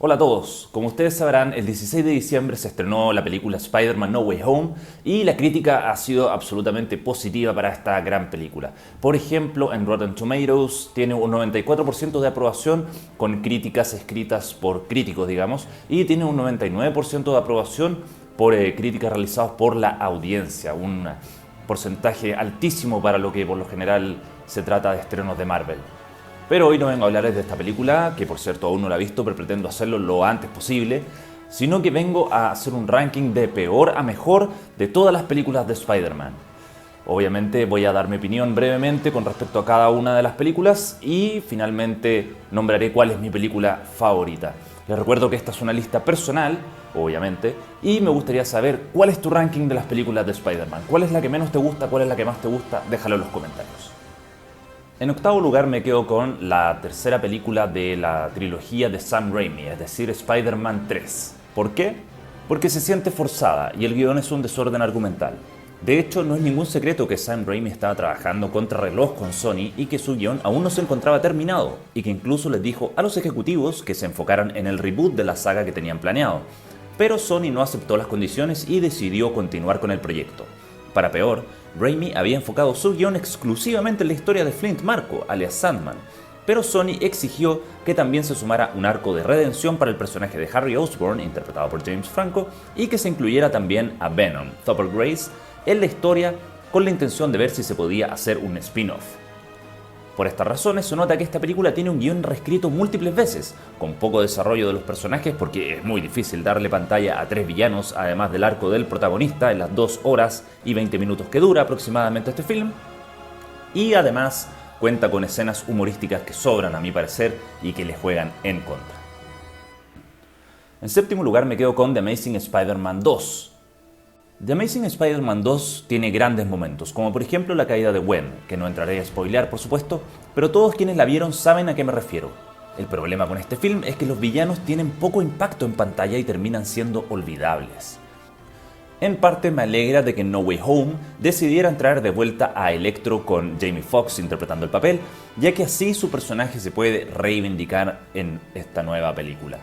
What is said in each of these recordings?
Hola a todos, como ustedes sabrán, el 16 de diciembre se estrenó la película Spider-Man No Way Home y la crítica ha sido absolutamente positiva para esta gran película. Por ejemplo, en Rotten Tomatoes tiene un 94% de aprobación con críticas escritas por críticos, digamos, y tiene un 99% de aprobación por críticas realizadas por la audiencia, un porcentaje altísimo para lo que por lo general se trata de estrenos de Marvel. Pero hoy no vengo a hablarles de esta película, que por cierto aún no la he visto, pero pretendo hacerlo lo antes posible, sino que vengo a hacer un ranking de peor a mejor de todas las películas de Spider-Man. Obviamente voy a dar mi opinión brevemente con respecto a cada una de las películas y finalmente nombraré cuál es mi película favorita. Les recuerdo que esta es una lista personal, obviamente, y me gustaría saber cuál es tu ranking de las películas de Spider-Man. ¿Cuál es la que menos te gusta? ¿Cuál es la que más te gusta? Déjalo en los comentarios. En octavo lugar me quedo con la tercera película de la trilogía de Sam Raimi, es decir, Spider-Man 3. ¿Por qué? Porque se siente forzada y el guión es un desorden argumental. De hecho, no es ningún secreto que Sam Raimi estaba trabajando contrarreloj con Sony y que su guión aún no se encontraba terminado, y que incluso les dijo a los ejecutivos que se enfocaran en el reboot de la saga que tenían planeado. Pero Sony no aceptó las condiciones y decidió continuar con el proyecto. Para peor, Raimi había enfocado su guión exclusivamente en la historia de Flint Marko, alias Sandman, pero Sony exigió que también se sumara un arco de redención para el personaje de Harry Osborn, interpretado por James Franco, y que se incluyera también a Venom, Topher Grace, en la historia con la intención de ver si se podía hacer un spin-off. Por estas razones se nota que esta película tiene un guión reescrito múltiples veces, con poco desarrollo de los personajes porque es muy difícil darle pantalla a 3 villanos, además del arco del protagonista en las 2 horas y 20 minutos que dura aproximadamente este film, y además cuenta con escenas humorísticas que sobran a mi parecer y que le juegan en contra. En séptimo lugar me quedo con The Amazing Spider-Man 2. The Amazing Spider-Man 2 tiene grandes momentos, como por ejemplo la caída de Gwen, que no entraré a spoilear por supuesto, pero todos quienes la vieron saben a qué me refiero. El problema con este film es que los villanos tienen poco impacto en pantalla y terminan siendo olvidables. En parte me alegra de que en No Way Home decidieran traer de vuelta a Electro con Jamie Foxx interpretando el papel, ya que así su personaje se puede reivindicar en esta nueva película.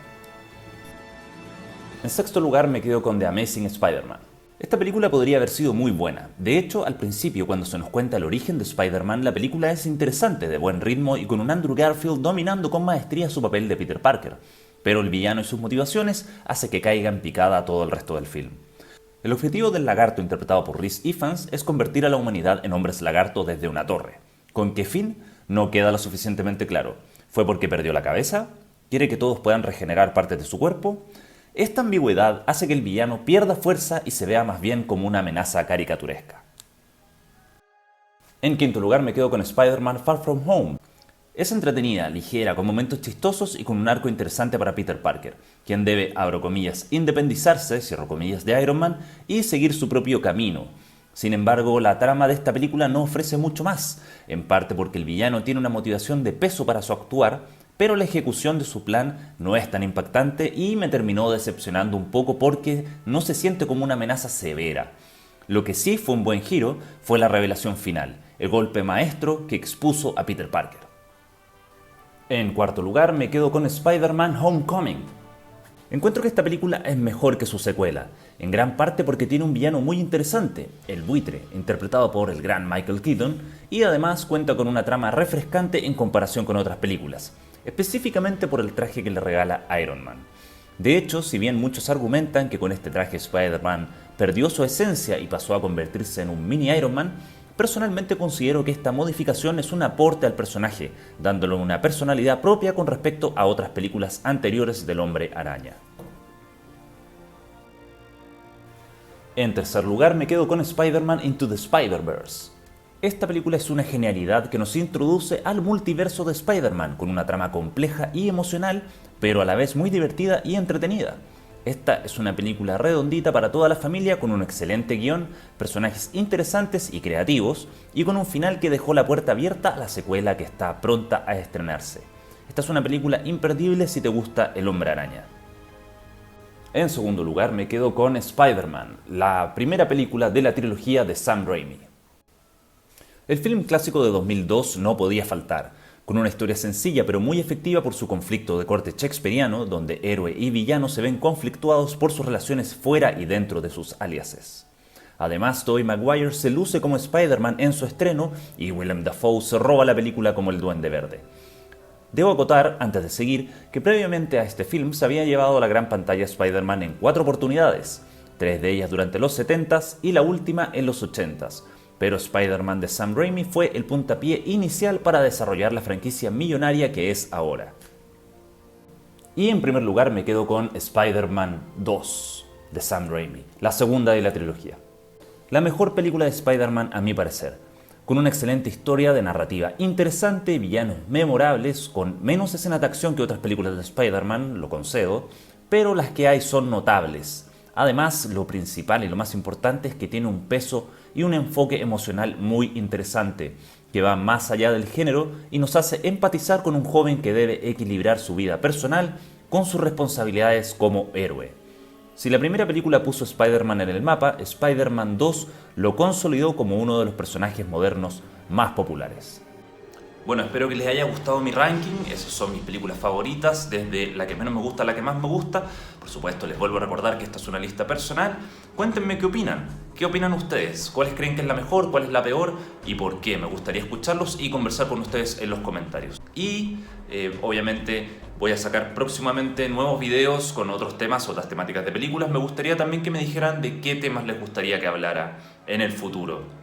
En sexto lugar me quedo con The Amazing Spider-Man. Esta película podría haber sido muy buena. De hecho, al principio, cuando se nos cuenta el origen de Spider-Man, la película es interesante, de buen ritmo y con un Andrew Garfield dominando con maestría su papel de Peter Parker. Pero el villano y sus motivaciones hace que caiga en picada a todo el resto del film. El objetivo del lagarto interpretado por Rhys Ifans es convertir a la humanidad en hombres lagarto desde una torre. ¿Con qué fin? No queda lo suficientemente claro. ¿Fue porque perdió la cabeza? ¿Quiere que todos puedan regenerar partes de su cuerpo? Esta ambigüedad hace que el villano pierda fuerza y se vea más bien como una amenaza caricaturesca. En quinto lugar me quedo con Spider-Man Far From Home. Es entretenida, ligera, con momentos chistosos y con un arco interesante para Peter Parker, quien debe, abro comillas, independizarse, cierro comillas, de Iron Man y seguir su propio camino. Sin embargo, la trama de esta película no ofrece mucho más, en parte porque el villano tiene una motivación de peso para su actuar, pero la ejecución de su plan no es tan impactante y me terminó decepcionando un poco porque no se siente como una amenaza severa. Lo que sí fue un buen giro fue la revelación final, el golpe maestro que expuso a Peter Parker. En cuarto lugar me quedo con Spider-Man Homecoming. Encuentro que esta película es mejor que su secuela, en gran parte porque tiene un villano muy interesante, el buitre, interpretado por el gran Michael Keaton, y además cuenta con una trama refrescante en comparación con otras películas, específicamente por el traje que le regala Iron Man. De hecho, si bien muchos argumentan que con este traje Spider-Man perdió su esencia y pasó a convertirse en un mini Iron Man, personalmente considero que esta modificación es un aporte al personaje, dándole una personalidad propia con respecto a otras películas anteriores del Hombre Araña. En tercer lugar me quedo con Spider-Man Into the Spider-Verse. Esta película es una genialidad que nos introduce al multiverso de Spider-Man con una trama compleja y emocional, pero a la vez muy divertida y entretenida. Esta es una película redondita para toda la familia con un excelente guión, personajes interesantes y creativos y con un final que dejó la puerta abierta a la secuela que está pronta a estrenarse. Esta es una película imperdible si te gusta El Hombre Araña. En segundo lugar me quedo con Spider-Man, la primera película de la trilogía de Sam Raimi. El film clásico de 2002 no podía faltar. con una historia sencilla pero muy efectiva por su conflicto de corte shakespeariano, donde héroe y villano se ven conflictuados por sus relaciones fuera y dentro de sus aliases. Además, Tobey Maguire se luce como Spider-Man en su estreno y Willem Dafoe se roba la película como el Duende Verde. Debo acotar, antes de seguir, que previamente a este film se había llevado a la gran pantalla Spider-Man en 4 oportunidades, 3 de ellas durante los 70s y la última en los 80s, pero Spider-Man de Sam Raimi fue el puntapié inicial para desarrollar la franquicia millonaria que es ahora. Y en primer lugar me quedo con Spider-Man 2 de Sam Raimi, la segunda de la trilogía. La mejor película de Spider-Man a mi parecer, con una excelente historia de narrativa interesante, villanos memorables, con menos escenas de acción que otras películas de Spider-Man, lo concedo, pero las que hay son notables. Además, lo principal y lo más importante es que tiene un peso y un enfoque emocional muy interesante, que va más allá del género y nos hace empatizar con un joven que debe equilibrar su vida personal con sus responsabilidades como héroe. Si la primera película puso a Spider-Man en el mapa, Spider-Man 2 lo consolidó como uno de los personajes modernos más populares. Bueno, espero que les haya gustado mi ranking. Esas son mis películas favoritas, desde la que menos me gusta a la que más me gusta. Por supuesto, les vuelvo a recordar que esta es una lista personal. Cuéntenme qué opinan. ¿Qué opinan ustedes? ¿Cuáles creen que es la mejor? ¿Cuál es la peor? ¿Y por qué? Me gustaría escucharlos y conversar con ustedes en los comentarios. Y obviamente voy a sacar próximamente nuevos videos con otros temas, otras temáticas de películas. Me gustaría también que me dijeran de qué temas les gustaría que hablara en el futuro.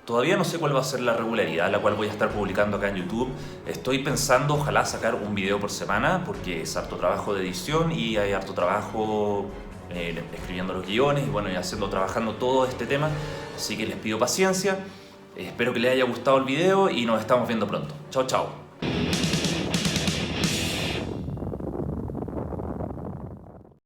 Todavía no sé cuál va a ser la regularidad a la cual voy a estar publicando acá en YouTube. Estoy pensando ojalá sacar un video por semana porque es harto trabajo de edición y hay harto trabajo escribiendo los guiones y bueno, y trabajando todo este tema. Así que les pido paciencia. Espero que les haya gustado el video y nos estamos viendo pronto. Chao, chao.